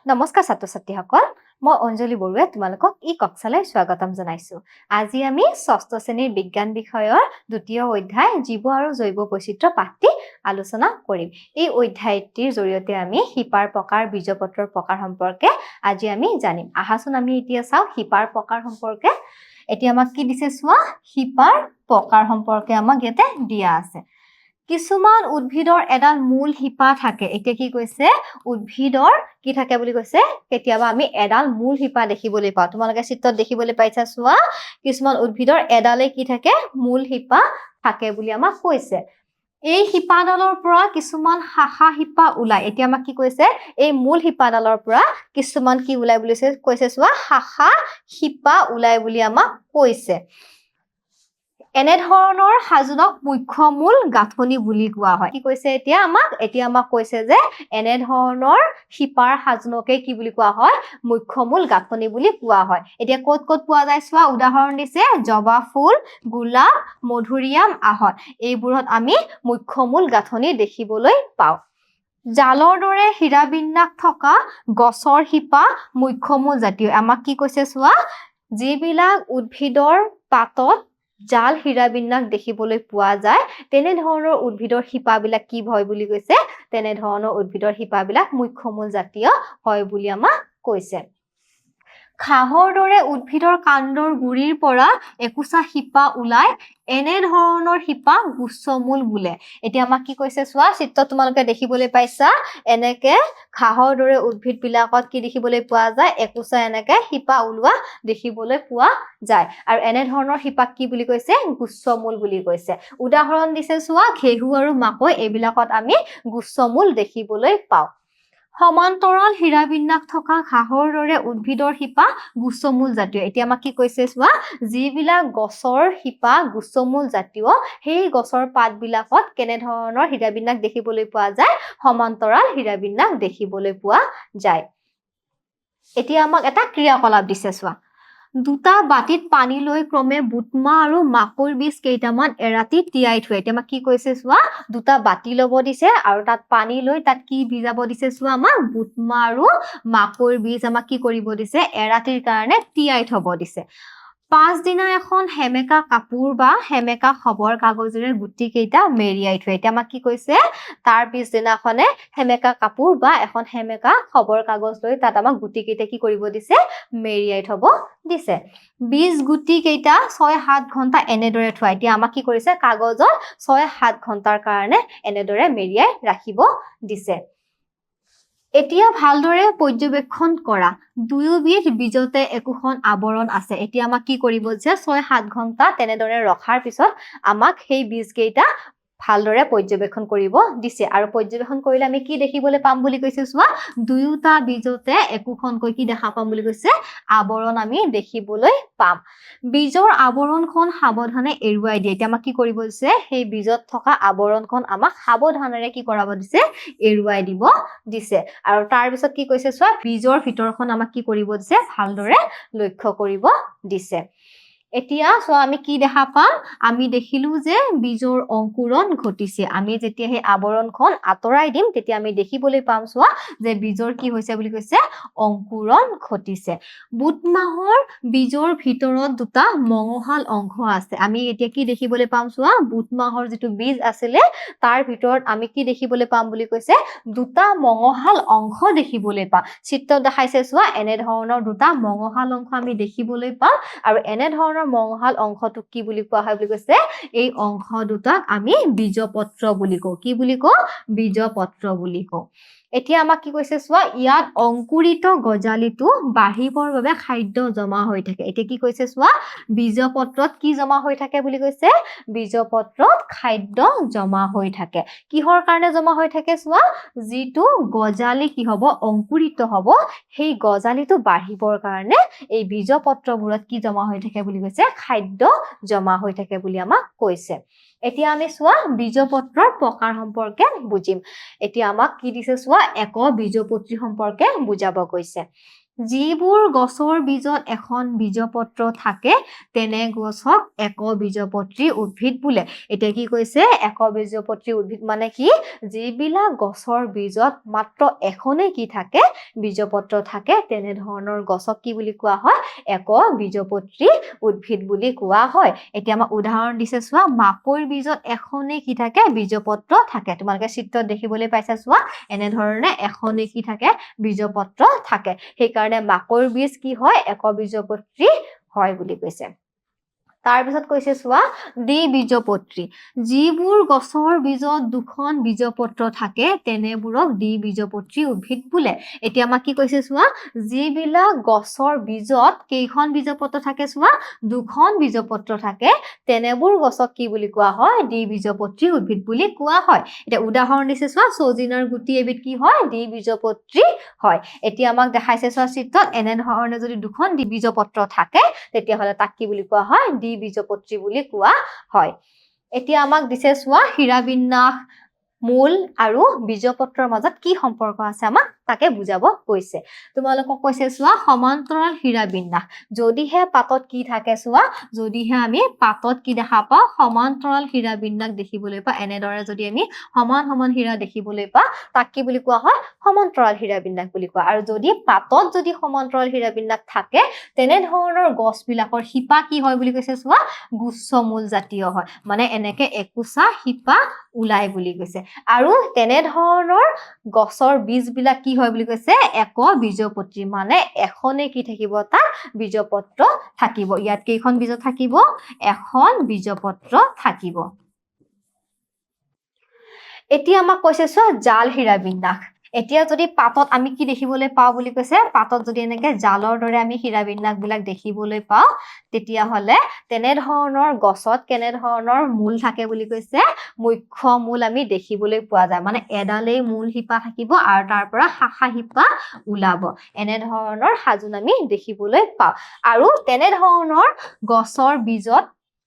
নমস্কাৰ ছাত্ৰ ছাত্ৰীসকল মই অঞ্জলি বৰুৱে তোমালোকক ই কক্সালৈ স্বাগতম জনাইছো আজি আমি ষষ্ঠ শ্ৰেণীৰ বিজ্ঞান বিষয়ৰ দ্বিতীয় অধ্যায় জীৱ আৰু জৈৱ বৈচিত্ৰ্য পাঠটি আলোচনা কৰিম এই অধ্যায়টিৰ জৰিয়তে আমি শিপাৰ প্ৰকাৰ বীজপত্ৰৰ প্ৰকাৰ সম্পৰ্কে আজি আমি জানিম আহাচোন আমি এতিয়া চাও শিপাৰ প্ৰকাৰ সম্পৰ্কে এতিয়া আমাক কি দিছে চোৱা শিপাৰ প্ৰকাৰ সম্পৰ্কে আমাক ইয়াতে দিয়া আছে কিছুমান উদ্ভিদৰ এডাল মূল শিপা থাকে এতিয়া কি কৈছে উদ্ভিদৰ কি থাকে বুলি কৈছে কেতিয়াবা আমি এডাল মূল শিপা দেখিবলৈ পাওঁ তোমালোকে চিত্ৰত দেখিবলৈ পাইছা চোৱা কিছুমান উদ্ভিদৰ এডালে কি থাকে মূল শিপা থাকে বুলি আমাক কৈছে এই শিপাডালৰ পৰা কিছুমান শাখা শিপা ওলাই এতিয়া আমাক কি কৈছে এই মূল শিপাডালৰ পৰা কিছুমান কি ওলাই বুলি কৈছে চোৱা শাখা শিপা ওলাই বুলি আমাক কৈছে এনে ধৰণৰ সাজনক মুখ্য মূল গাঁথনি বুলি কোৱা হয় কি কৈছে এতিয়া আমাক কৈছে যে এনে ধৰণৰ শিপাৰ সাজনকে কি বুলি কোৱা হয় মুখ্য মূল গাঁথনি বুলি কোৱা হয় এতিয়া ক'ত পোৱা যায় চোৱা উদাহৰণ দিছে জবা ফুল গোলাপ মধুৰিআম আহত এইবোৰত আমি মুখ্য মূল গাঁথনি দেখিবলৈ পাওঁ জালৰ দৰে হীৰাবিন্যাস থকা গছৰ শিপা মুখ্য মূল জাতীয় আমাক কি কৈছে চোৱা যিবিলাক উদ্ভিদৰ পাতত জাল হীৰাবিন্যাস দেখিবলৈ পোৱা যায় তেনে ধৰণৰ উদ্ভিদৰ শিপাবিলাক কি হয় বুলি কৈছে তেনে ধৰণৰ উদ্ভিদৰ শিপাবিলাক মুখ্য মূল জাতীয় হয় বুলি আমাক কৈছে ঘাঁহৰ দৰে উদ্ভিদৰ কাণ্ডৰ গুৰিৰ পৰা একোছা শিপা ওলাই এনে ধৰণৰ শিপা গুচ্ছমূল বোলে এতিয়া আমাক কি কৈছে চোৱা চিত্ৰত তোমালোকে দেখিবলৈ পাইছা এনেকে ঘাঁহৰ দৰে উদ্ভিদ বিলাকত কি দেখিবলৈ পোৱা যায় একোছা এনেকে শিপা ওলোৱা দেখিবলৈ পোৱা যায় আৰু এনে ধৰণৰ শিপাক কি বুলি কৈছে গুচ্ছমূল বুলি কৈছে উদাহৰণ দিছে চোৱা ঘেহু আৰু মাকৈ এইবিলাকত আমি গুচ্ছমূল দেখিবলৈ পাওঁ সমান্তৰাল হীৰাবিন্যাস থকা ঘাঁহৰ দৰে উদ্ভিদৰ শিপা গুচ্ছমূল জাতীয় এতিয়া আমাক কি কৈছে চোৱা যিবিলাক গছৰ শিপা গুচ্ছমূল জাতীয় সেই গছৰ পাতবিলাকত কেনে ধৰণৰ হীৰাবিন্যাস দেখিবলৈ পোৱা যায় সমান্তৰাল হীৰাবিন্যাস দেখিবলৈ পোৱা যায় এতিয়া আমাক এটা ক্ৰিয়াকলাপ দিছে চোৱা দুটা বাটিত পানী লৈ ক্ৰমে বুটমাহ আৰু মাকৈ বীজ কেইটামান এৰাতি তিয়াই থৈ এতিয়া আমাক কি কৈছে চোৱা দুটা বাটি ল'ব দিছে আৰু তাত পানী লৈ তাত কি ভিজাব দিছে চোৱা আমাক বুটমাহ আৰু মাকৈ বীজ আমাক কি কৰিব দিছে এৰাতিৰ কাৰণে তিয়াই থব দিছে পাঁচদিনা এখন হেমেকা কাপোৰ বা হেমেকা খবৰ কাগজেৰে গুটি কেইটা মেৰিয়াই থৈ এতিয়া আমাক কি কৈছে তাৰ পিছদিনাখনে হেমেকা কাপোৰ বা এখন হেমেকা খবৰ কাগজ লৈ তাত আমাক গুটি কেইটা কি কৰিব দিছে মেৰিয়াই থব দিছে বীজ গুটি কেইটা 6-7 ঘণ্টা এনেদৰে থোৱা এতিয়া আমাক কি কৰিছে কাগজত 6-7 ঘণ্টাৰ কাৰণে এনেদৰে মেৰিয়াই ৰাখিব দিছে এতিয়া ভালদৰে পৰ্যবেক্ষণ কৰা দুয়োবিধ বীজতে একোখন আৱৰণ আছে এতিয়া আমাক কি কৰিব যে 6-7 ঘণ্টা তেনেদৰে ৰখাৰ পিছত আমাক সেই বীজ কেইটা ভালদৰে পৰ্যবেক্ষণ কৰিব দিছে আৰু পৰ্যবেক্ষণ কৰিলে আমি কি দেখিবলৈ পাম বুলি কৈছে চোৱা দুয়োটা বীজতে একোখনকৈ কি দেখা পাম বুলি কৈছে আৱৰণ আমি দেখিবলৈ পাম বীজৰ আৱৰণখন সাৱধানে এৰুৱাই দিয়ে এতিয়া আমাক কি কৰিব দিছে সেই বীজত থকা আৱৰণখন আমাক সাৱধানেৰে কি কৰাব দিছে এৰুৱাই দিব দিছে আৰু তাৰ পিছত কি কৈছে চোৱা বীজৰ ভিতৰখন আমাক কি কৰিব দিছে ভালদৰে লক্ষ্য কৰিব দিছে এতিয়া চোৱা আমি কি দেখা পাম আমি দেখিলো যে বীজৰ অংকুৰণ ঘটিছে আমি যেতিয়া সেই আৱৰণখন আঁতৰাই দিম তেতিয়া আমি দেখিবলৈ পাম চোৱা যে বীজৰ কি হৈছে বুলি কৈছে অংকুৰণ ঘটিছে বুটমাহৰ বীজৰ ভিতৰত দুটা মঙহাল অংশ আছে আমি এতিয়া কি দেখিবলৈ পাম চোৱা বুটমাহৰ যিটো বীজ আছিলে তাৰ ভিতৰত আমি কি দেখিবলৈ পাম বুলি কৈছে দুটা মঙহাল অংশ দেখিবলৈ পাম চিত্ৰত দেখাইছে চোৱা এনে ধৰণৰ দুটা মঙহাল অংশ আমি দেখিবলৈ পাম আৰু এনে ধৰণৰ মঙহাল অংশটো কি বুলি কোৱা হয় বুলি কৈছে এই অংশ দুটাক আমি বীজপত্ৰ বুলি কওঁ কি বুলি কওঁ বীজপত্ৰ বুলি কওঁ এতিয়া আমাক কি কৈছে চোৱা ইয়াত অংকুৰিত গজালিটো বাঢ়িবৰ বাবে খাদ্য জমা হৈ থাকে এতিয়া কি কৈছে চোৱা বীজপত্ৰত কি জমা হৈ থাকে বুলি কৈছে বীজপত্ৰত খাদ্য জমা হৈ থাকে কিহৰ কাৰণে জমা হৈ থাকে চোৱা যিটো গজালি কি হ'ব অংকুৰিত হ'ব সেই গজালিটো বাঢ়িবৰ কাৰণে এই বীজপত্ৰবোৰত কি জমা হৈ থাকে বুলি কৈছে খাদ্য জমা হৈ থাকে বুলি আমাক কৈছে এতিয়া আমি চোৱা বীজপত্ৰৰ প্ৰকাৰ সম্পৰ্কে বুজিম এতিয়া আমাক কি দিছে চোৱা এক বীজপত্ৰী সম্পৰ্কে বুজাব কৈছে যিবোৰ গছৰ বীজত এখন বীজপত্ৰ থাকে তেনে গছক একবীজপত্ৰী উদ্ভিদ বোলে এতিয়া কি কৈছে একবীজপত্ৰী উদ্ভিদ মানে কি যিবিলাক গছৰ বীজত মাত্ৰ এখনে কি থাকে বীজপত্ৰ থাকে তেনে ধৰণৰ গছক কি বুলি কোৱা হয় একবীজপত্ৰী উদ্ভিদ বুলি কোৱা হয় এতিয়া আমাক উদাহৰণ দিছে চোৱা মাকৈ বীজত এখনে কি থাকে বীজপত্ৰ থাকে তোমালোকে চিত্ৰত দেখিবলৈ পাইছা চোৱা এনে ধৰণে এখনে কি থাকে বীজপত্ৰ থাকে সেইকাৰণে মাকৈ বীজ কি হয় একবীজপত্ৰী হয় বুলি কৈছে তাৰ পিছত কৈছে চোৱা দ্বিবীজপত্ৰী যিবোৰ গছৰ বীজত দুখন বীজপত্ৰ থাকে তেনেবোৰক দ্বিবীজপত্ৰী উদ্ভিদ বোলে এতিয়া আমাক কি কৈছে চোৱা যিবিলাক গছৰ বীজত কেইখন বীজপত্ৰ থাকে চোৱা দুখন বীজপত্ৰ থাকে তেনেবোৰ গছক কি বুলি কোৱা হয় দ্বিবীজপত্ৰী উদ্ভিদ বুলি কোৱা হয় এতিয়া উদাহৰণ দিছে চোৱা সজিনাৰ গুটি এবিধ কি হয় দ্বিবীজপত্ৰী হয় এতিয়া আমাক দেখাইছে চোৱা চিত্ৰত এনে ধৰণে যদি দুখন দ্বিবীজপত্ৰ থাকে তেতিয়া হলে তাক কি বুলি কোৱা হয় দ্বিবীজপত্ৰী বুলি কোৱা হয় এতিয়া আমাক দিছে চোৱা হীৰাবিন্যাস মূল আৰু বীজপত্ৰৰ মাজত কি সম্পৰ্ক আছে আমাক তাকে বুজাব কৈছে তোমালোকক কৈছে চোৱা সমান্তৰাল হীৰাবিন্যাস যদিহে পাতত কি থাকে চোৱা যদিহে আমি পাতত কি দেখা পাওঁ সমান্তৰাল হীৰাবিন্যাস দেখিবলৈ পাওঁ এনেদৰে যদি আমি সমান সমান হীৰা দেখিবলৈ পাওঁ তাক কি বুলি কোৱা হয় সমান্তৰাল হীৰাবিন্যাস বুলি কোৱা আৰু যদি পাতত যদি সমান্তৰাল হীৰাবিন্যাস থাকে তেনে ধৰণৰ গছবিলাকৰ শিপা কি হয় বুলি কৈছে চোৱা গুচ্ছমূল জাতীয় হয় মানে এনেকে একোছা শিপা ওলাই বুলি কৈছে আৰু তেনে ধৰণৰ গছৰ বীজবিলাক কি হয় বুলি কৈছে একবীজপত্ৰী মানে এখনে কি থাকিব তাত বীজপত্ৰ থাকিব ইয়াত কেইখন বীজ থাকিব এখন বীজপত্ৰ থাকিব এতিয়া আমাক কৈছে চোৱা জাল হীৰাবিন্যাস এতিয়া যদি পাতত আমি কি দেখিবলৈ পাওঁ বুলি কৈছে পাতত যদি এনেকে জালৰ দৰে আমি হীৰাবিন্যাস বিলাক দেখিবলৈ পাওঁ তেতিয়া হলে তেনে ধৰণৰ গছত কেনে ধৰণৰ মূল থাকে বুলি কৈছে মুখ্য মূল আমি দেখিবলৈ পোৱা যায় মানে এডালেই মূল শিপা থাকিব আৰু তাৰ পৰা শাখা শিপা ওলাব এনে ধৰণৰ সাজোন আমি দেখিবলৈ পাওঁ আৰু তেনে ধৰণৰ গছৰ বীজত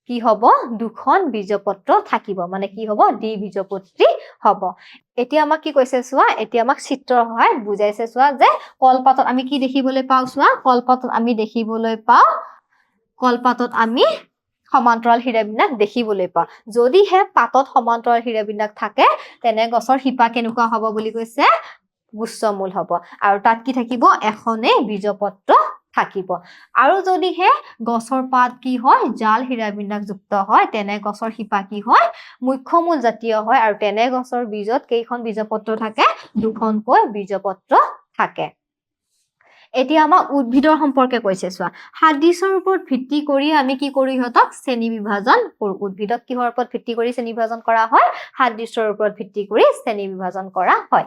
কি হব দুখন বীজপত্ৰ থাকিব মানে কি হব দ্বিবীজপত্ৰী হব এতিয়া আমাক কি কৈছে চোৱা এতিয়া আমাক চিত্ৰৰ সহায়ত বুজাইছে চোৱা যে কলপাতত আমি কি দেখিবলৈ পাওঁ চোৱা কলপাতত আমি দেখিবলৈ পাওঁ কলপাতত আমি সমান্তৰাল হীৰাবিন্যাস দেখিবলৈ পাওঁ যদিহে পাতত সমান্তৰাল হীৰাবিন্যাস থাকে তেনে গছৰ শিপা কেনেকুৱা হ'ব বুলি কৈছে গুচ্ছমূল হ'ব আৰু তাত কি থাকিব এখনে বীজপত্ৰ থাকিব আৰু যদিহে গছৰ পাত কি হয় জাল হীৰাবিন্যাস যুক্ত হয় তেনে গছৰ শিপা কি হয় মুখ্যমূল জাতীয় হয় আৰু তেনে গছৰ বীজত কেইখন বীজপত্ৰ থাকে দুখনকৈ বীজপত্ৰ থাকে এতিয়া আমাক উদ্ভিদৰ সম্পৰ্কে কৈছে চোৱা সাদৃশ্যৰ ওপৰত ভিত্তি কৰি আমি কি কৰো ইহঁতক শ্ৰেণী বিভাজন কৰো উদ্ভিদক কিহৰ ওপৰত ভিত্তি কৰি শ্ৰেণী বিভাজন কৰা হয় সাদৃশ্যৰ ওপৰত ভিত্তি কৰি শ্ৰেণী বিভাজন কৰা হয়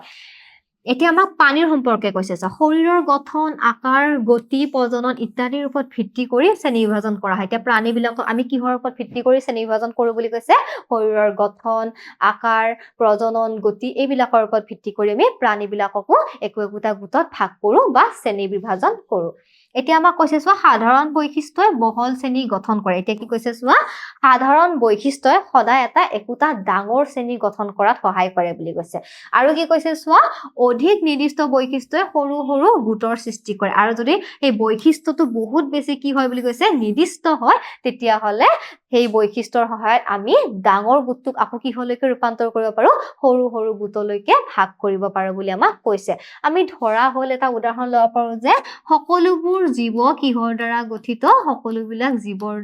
এতিয়া আমাক পানীৰ সম্পৰ্কে কৈছে শৰীৰৰ গঠন আকাৰ গতি প্ৰজনন ইত্যাদিৰ ওপৰত ভিত্তি কৰি শ্ৰেণী বিভাজন কৰা হয় এতিয়া প্ৰাণীবিলাকক আমি কিহৰ ওপৰত ভিত্তি কৰি শ্ৰেণী বিভাজন কৰো বুলি কৈছে শৰীৰৰ গঠন আকাৰ প্ৰজনন গতি এইবিলাকৰ ওপৰত ভিত্তি কৰি আমি প্ৰাণীবিলাককো একোটা গোটত ভাগ কৰো বা শ্ৰেণী বিভাজন কৰো এতিয়া আমাক কৈছে চোৱা সাধাৰণ বৈশিষ্ট্যই বহল শ্ৰেণী গঠন কৰে এতিয়া কি কৈছে চোৱা সাধাৰণ বৈশিষ্ট্যই সদায় এটা একোটা ডাঙৰ শ্ৰেণী গঠন কৰাত সহায় কৰে বুলি কৈছে আৰু কি কৈছে চোৱা অধিক নিৰ্দিষ্ট বৈশিষ্ট্যই সৰু সৰু গোটৰ সৃষ্টি কৰে আৰু যদি এই বৈশিষ্ট্যটো বহুত বেছি কি হয় বুলি কৈছে নিৰ্দিষ্ট হয় তেতিয়া হলে সেই বৈশিষ্ট্যৰ সহায়ত আমি ডাঙৰ গোটটোক আকৌ কিহলৈকে ৰূপান্তৰ কৰিব পাৰো সৰু সৰু গোটলৈকে ভাগ কৰিব পাৰো বুলি আমাক কৈছে আমি ধৰা হল এটা উদাহৰণ লব পাৰো যে সকলোবোৰ জীৱ কিহৰ দ্বাৰা গঠিত সকলোবিলাক জীৱৰ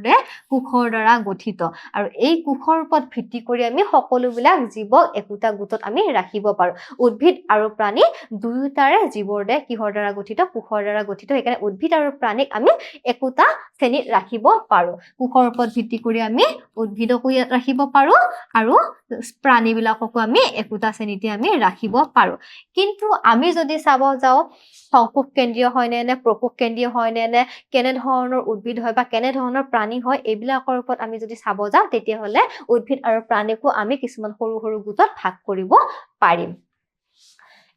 কোষৰ দ্বাৰা গঠিত আৰু এই কোষৰ ওপৰত ভিত্তি কৰি আমি সকলোবিলাক জীৱক একোটা গোটত আমি ৰাখিব পাৰো উদ্ভিদ আৰু প্ৰাণী দুয়োটাৰে জীৱৰ কিহৰ দ্বাৰা গঠিত কোষৰ দ্বাৰা গঠিত সেইকাৰণে উদ্ভিদ আৰু প্ৰাণীক আমি একোটা শ্ৰেণীত ৰাখিব পাৰো কোষৰ ওপৰত ভিত্তি কৰি আমি উদ্ভিদকো ৰাখিব পাৰো আৰু প্ৰাণীবিলাককো আমি একোটা শ্ৰেণীতে আমি ৰাখিব পাৰো কিন্তু আমি যদি চাব যাওঁ সংকোষ কেন্দ্ৰীয় হয় নে প্ৰকোষ কেন্দ্ৰীয় হয় নে কেনে ধৰণৰ উদ্ভিদ হয় বা কেনে ধৰণৰ প্ৰাণী হয় এইবিলাকৰ ওপৰত আমি যদি চাব যাওঁ তেতিয়া হলে উদ্ভিদ আৰু প্ৰাণীকো আমি কিছুমান সৰু সৰু গোটত ভাগ কৰিব পাৰিম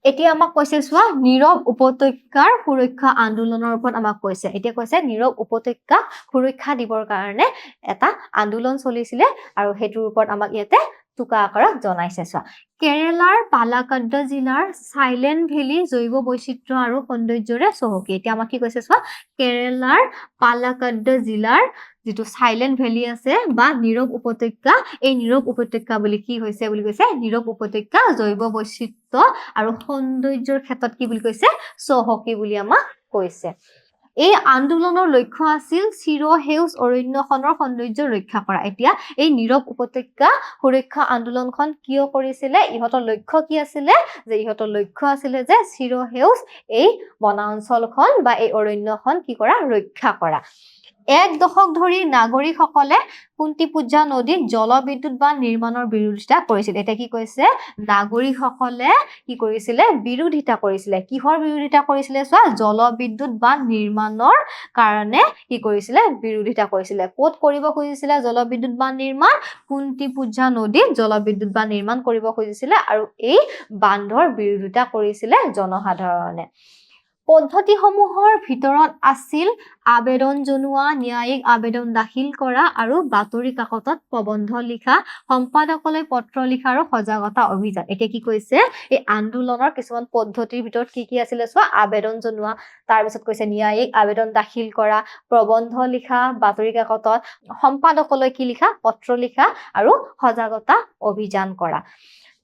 এতিয়া আমাক কৈছে চোৱা নীৰৱ উপত্যকাৰ সুৰক্ষা আন্দোলনৰ ওপৰত আমাক কৈছে এতিয়া কৈছে নীৰৱ উপত্যকা সুৰক্ষা দিবৰ কাৰণে এটা আন্দোলন চলিছিলে আৰু হেতুৰ ওপৰত আমাক ইয়াতে টোকা আকাৰত জনাইছে চোৱা কেৰেলাৰ পালাকাড জিলাৰ সাইলেন্ট ভেলী জৈৱ বৈচিত্ৰ্য আৰু সৌন্দৰ্যৰে চহকী এতিয়া আমাক কি কৈছে চোৱা কেৰেলাৰ পালাকাড জিলাৰ যেটো সাইলেন্ট ভেলী আছে বা নীৰৱ উপত্যকা এই নীৰৱ উপত্যকা বুলি কি হৈছে বুলি কৈছে নীৰৱ উপত্যকা জৈৱ বৈচিত্ৰ্য আৰু সৌন্দৰ্যৰ ক্ষেত্ৰত কি বুলি কৈছে চহকী বুলি আমাক কৈছে এই আন্দোলনৰ লক্ষ্য আছিল চিৰহেউজ অৰণ্যখনৰ সৌন্দৰ্য ৰক্ষা কৰা এতিয়া এই নীৰৱ উপত্যকা সুৰক্ষা আন্দোলনখন কিয় কৰিছিলে ইহতৰ লক্ষ্য কি আছিলে যে ইহতৰ লক্ষ্য আছিলে যে চিৰহেউজ এই বনাঞ্চলখন বা এই অৰণ্যখন কি কৰা ৰক্ষা কৰা এক দশক ধৰি নাগৰিকসকলে কুন্তিপুজা নদীত জলবিদ্যুৎ বান্ধ নিৰ্মাণৰ বিৰোধিতা কৰিছিল এটা কি কৈছে নাগৰিকসকলে কি কৰিছিলে বিৰোধিতা কৰিছিলে কিহৰ বিৰোধিতা কৰিছিলে চোৱা জলবিদ্যুৎ বান্ধ নিৰ্মাণৰ কাৰণে কি কৰিছিলে বিৰোধিতা কৰিছিলে ক'ত কৰিব খুজিছিলে জলবিদ্যুৎ বান্ধ নিৰ্মাণ কুন্তিপুজা নদীত জলবিদ্যুৎ বান্ধ নিৰ্মাণ কৰিব খুজিছিলে আৰু এই বান্ধৰ বিৰোধিতা কৰিছিলে জনসাধাৰণে পদ্ধতিসমূহৰ ভিতৰত আছিল আবেদন জনোৱা ন্যায়িক আবেদন দাখিল কৰা আৰু বাতৰি কাকতত প্ৰবন্ধ লিখা সম্পাদকলৈ পত্ৰ লিখা আৰু সজাগতা অভিযান এতিয়া কি কৈছে এই আন্দোলনৰ কিছুমান পদ্ধতিৰ ভিতৰত কি আছিলে চোৱা আবেদন জনোৱা তাৰ পিছত কৈছে ন্যায়িক আবেদন দাখিল কৰা প্ৰবন্ধ লিখা বাতৰি কাকতত সম্পাদকলৈ কি লিখা পত্ৰ লিখা আৰু সজাগতা অভিযান কৰা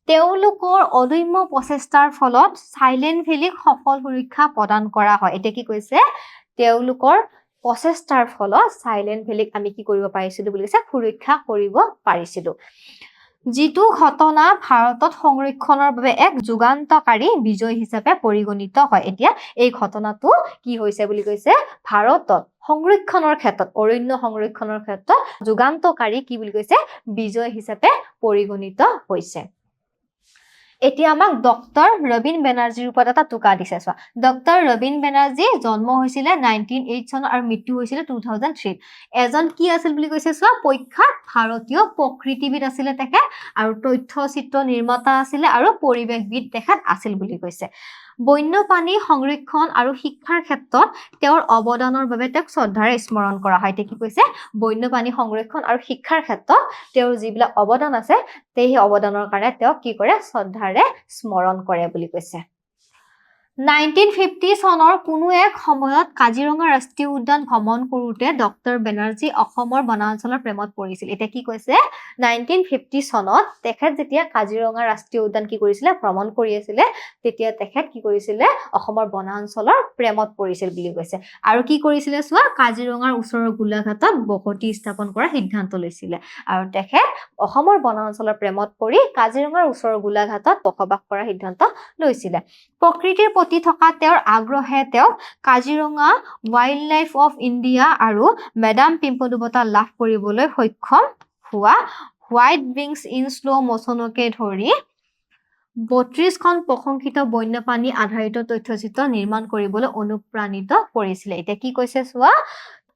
তেওঁলোকৰ অদম্য প্ৰচেষ্টাৰ ফলত সাইলেন্ট ভেলীক সফল সুৰক্ষা প্ৰদান কৰা হয় এতিয়া কি কৈছে তেওঁলোকৰ প্ৰচেষ্টাৰ ফলত সাইলেন্ট ভেলীক আমি কি কৰিব পাৰিছিলো বুলি কৈছে সুৰক্ষা কৰিব পাৰিছিলো যিটো ঘটনা ভাৰতত সংৰক্ষণৰ বাবে এক যুগান্তকাৰী বিজয় হিচাপে পৰিগণিত হয় এতিয়া এই ঘটনাটো কি হৈছে বুলি কৈছে ভাৰতত সংৰক্ষণৰ ক্ষেত্ৰত অৰণ্য সংৰক্ষণৰ ক্ষেত্ৰত যুগান্তকাৰী কি বুলি কৈছে বিজয় হিচাপে পৰিগণিত হৈছে এতিয়া আমাক ডক্টৰ ৰবীন বেনাৰ্জীৰ ওপৰত এটা টোকা দিছে চোৱা ডক্টৰ ৰবীন বেনাৰ্জী জন্ম হৈছিলে 1908 চনত আৰু মৃত্যু হৈছিলে 2003 এজন কি আছিল বুলি কৈছে চোৱা পৰীক্ষাত ভাৰতীয় প্ৰকৃতিবিদ আছিলে তেখেত আৰু তথ্যচিত্ৰ নিৰ্মাতা আছিলে আৰু পৰিৱেশবিদ তেখেত আছিল বুলি কৈছে বন্যপ্ৰাণী সংৰক্ষণ আৰু শিক্ষাৰ ক্ষেত্ৰত তেওঁৰ অৱদানৰ বাবে তেওঁক শ্ৰদ্ধাৰে স্মৰণ কৰা হয় কি কৈছে বন্যপ্ৰাণী সংৰক্ষণ আৰু শিক্ষাৰ ক্ষেত্ৰত তেওঁৰ যিবিলাক অৱদান আছে সেই অৱদানৰ কাৰণে তেওঁক কি কৰে শ্ৰদ্ধাৰে স্মৰণ কৰে বুলি কৈছে 1950 চনৰ কোনো এক সময়ত কাজিৰঙা ৰাষ্ট্ৰীয় উদ্যান ভ্ৰমণ কৰোতে ডক্টৰ বেনাৰ্জী অসমৰ বনাঞ্চলৰ প্ৰেমত পৰিছিল এটা কি কৈছে 1950 চনত তেখেত যেতিয়া কাজিৰঙা ৰাষ্ট্ৰীয় উদ্যান কি কৰিছিলে ভ্ৰমণ কৰি আছিল তেতিয়া তেখেত কি কৰিছিলে অসমৰ বনাঞ্চলৰ প্ৰেমত পৰিছিল বুলি কৈছে আৰু কি কৰিছিলে চোৱা কাজিৰঙাৰ ওচৰৰ গোলাঘাটত বসতি স্থাপন কৰাৰ সিদ্ধান্ত লৈছিল আৰু তেখেত অসমৰ বনাঞ্চলৰ প্ৰেমত পৰি কাজিৰঙাৰ ওচৰৰ গোলাঘাটত বসবাস কৰাৰ সিদ্ধান্ত লৈছিল প্ৰকৃতিৰ প্ৰতি থকা তেওঁৰ আগ্ৰহে তেওঁ Kaziranga wild life of India আৰু মেডাম পিম্পদু বঁটা লাভ কৰিবলৈ সক্ষম হোৱা হোৱাইট উইংছ ইন স্লো মোশনকে ধৰি 32খন প্ৰশংসিত বন্যপ্ৰাণী আধাৰিত তথ্যচিত্ৰ নিৰ্মাণ কৰিবলৈ অনুপ্ৰাণিত কৰিছিলে এতিয়া কি কৈছে চোৱা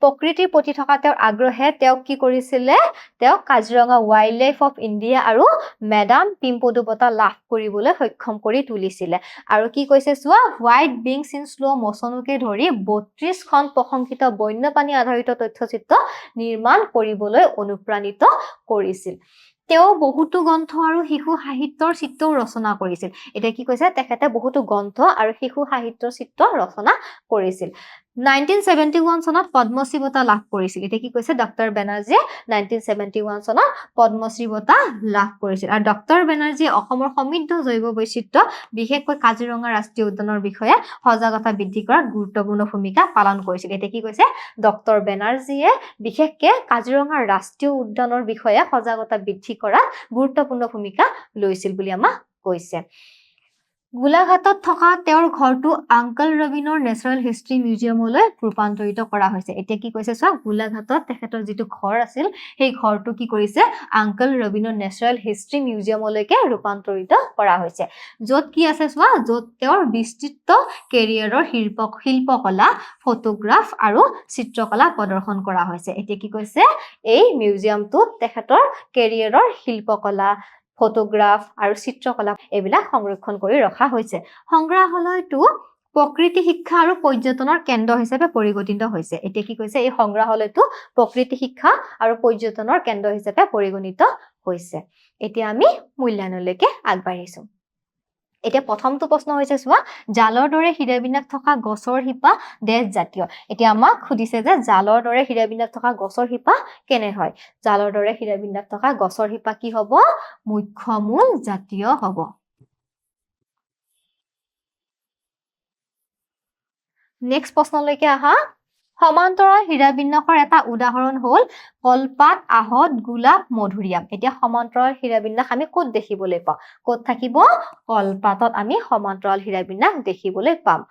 প্ৰকৃতিৰ প্ৰতি থকা তেওঁৰ আগ্ৰহে তেওঁক কি কৰিছিলে তেওঁ Kaziranga wild life of India আৰু মেডাম পিম্পদু বঁটা লাভ কৰিবলৈ সক্ষম কৰি তুলিছিলে আৰু কি কৈছে চোৱা হোৱাইট উইংছ ইন স্লো মোশনকে ধৰি 32খন প্ৰশংসিত বন্যপ্ৰাণী আধাৰিত তথ্যচিত্ৰ নিৰ্মাণ কৰিবলৈ অনুপ্ৰাণিত কৰিছিল তেওঁ বহুতো গ্ৰন্থ আৰু শিশু সাহিত্যৰ চিত্ৰ ৰচনা কৰিছিল এতিয়া কি কৈছে তেখেতে বহুতো গ্ৰন্থ আৰু শিশু সাহিত্যৰ চিত্ৰ ৰচনা কৰিছিল 1971 চনত পদ্মশ্ৰী বঁটা লাভ কৰিছিল এতিয়া কি কৈছে ডক্টৰ বেনাৰ্জীয়ে 1971 চনত পদ্মশ্ৰী বঁটা লাভ কৰিছিল আৰু ডক্টৰ বেনাৰ্জীয়ে অসমৰ সমৃদ্ধ জৈৱ বৈচিত্ৰ্য বিশেষকৈ কাজিৰঙা ৰাষ্ট্ৰীয় উদ্যানৰ বিষয়ে সজাগতা বৃদ্ধি কৰাত গুৰুত্বপূৰ্ণ ভূমিকা পালন কৰিছিল এতিয়া কি কৈছে ডক্টৰ বেনাৰ্জীয়ে বিশেষকৈ কাজিৰঙা ৰাষ্ট্ৰীয় উদ্যানৰ বিষয়ে সজাগতা বৃদ্ধি কৰাত গুৰুত্বপূৰ্ণ ভূমিকা লৈছিল বুলি আমাক কৈছে গোলাঘাটত থকা তেওঁৰ ঘৰটো আঙ্কল ৰবিনৰ নেচাৰেল হিষ্ট্ৰী মিউজিয়ামলৈ ৰূপান্তৰিত কৰা হৈছে এতিয়া কি কৈছে চোৱা গোলাঘাটত তেখেতৰ যিটো ঘৰ আছিল সেই ঘৰটো কি কৰিছে আঙ্কল ৰবিনৰ নেচাৰেল হিষ্ট্ৰী মিউজিয়ামলৈকে ৰূপান্তৰিত কৰা হৈছে য'ত কি আছে চোৱা য'ত তেওঁৰ বিস্তৃত কেৰিয়াৰৰ শিল্পকলা ফটোগ্ৰাফ আৰু চিত্ৰকলা প্ৰদৰ্শন কৰা হৈছে এতিয়া কি কৈছে এই মিউজিয়ামটোত তেখেতৰ কেৰিয়াৰৰ শিল্পকলা ফটোগ্ৰাফ আৰু চিত্ৰকলা এইবিলাক সংৰক্ষণ কৰি ৰখা হৈছে সংগ্ৰহালয়টো প্ৰকৃতি শিক্ষা আৰু পৰ্যটনৰ কেন্দ্ৰ হিচাপে পৰিগণিত হৈছে এতিয়া কি কৈছে এই সংগ্ৰহালয়টো প্ৰকৃতি শিক্ষা আৰু পৰ্যটনৰ কেন্দ্ৰ হিচাপে পৰিগণিত হৈছে এতিয়া আমি মূল্যায়নলৈকে আগবাঢ়িছো এতিয়া প্ৰথমটো প্ৰশ্ন হৈছে চোৱা জালৰ দৰে হীৰাবিন্যাস থকা গছৰ শিপা দেশ জাতীয় এতিয়া আমাক খুদিছে যে জালৰ দৰে হীৰাবিন্যাস থকা গছৰ শিপা কেনে হয় জালৰ দৰে হীৰাবিন্যাস থকা গছৰ শিপা কি হ'ব মুখ্যমূল জাতীয় হ'ব নেক্সট প্ৰশ্নলৈকে আহা সমান্তৰাল হীৰাবিন্যাসৰ এটা উদাহৰণ হ'ল কলপাত আহত গোলাপ মধুৰিআম এতিয়া সমান্তৰাল হীৰাবিন্যাস আমি ক'ত দেখিবলৈ পাওঁ ক'ত থাকিব কলপাতত আমি সমান্তৰাল হীৰাবিন্যাস দেখিবলৈ পাম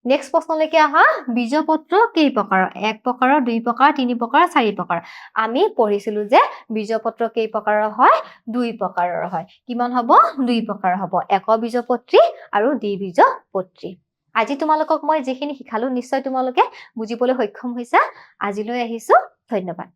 নেক্সট প্ৰশ্নলৈকে আহা বীজপত্ৰ কেই প্ৰকাৰৰ এক প্ৰকাৰৰ দুই প্ৰকাৰ তিনি প্ৰকাৰ চাৰি প্ৰকাৰ আমি পঢ়িছিলো যে বীজপত্ৰ কেই প্ৰকাৰৰ হয় দুই প্ৰকাৰৰ হয় কিমান হ'ব দুই প্ৰকাৰৰ হ'ব একবীজপত্ৰী আৰু দ্বিবীজপত্ৰী আজি তোমালোকক মই যিখিনি শিকালো নিশ্চয় তোমালোকে বুজিবলৈ সক্ষম হৈছা আজিলৈ আহিছো ধন্যবাদ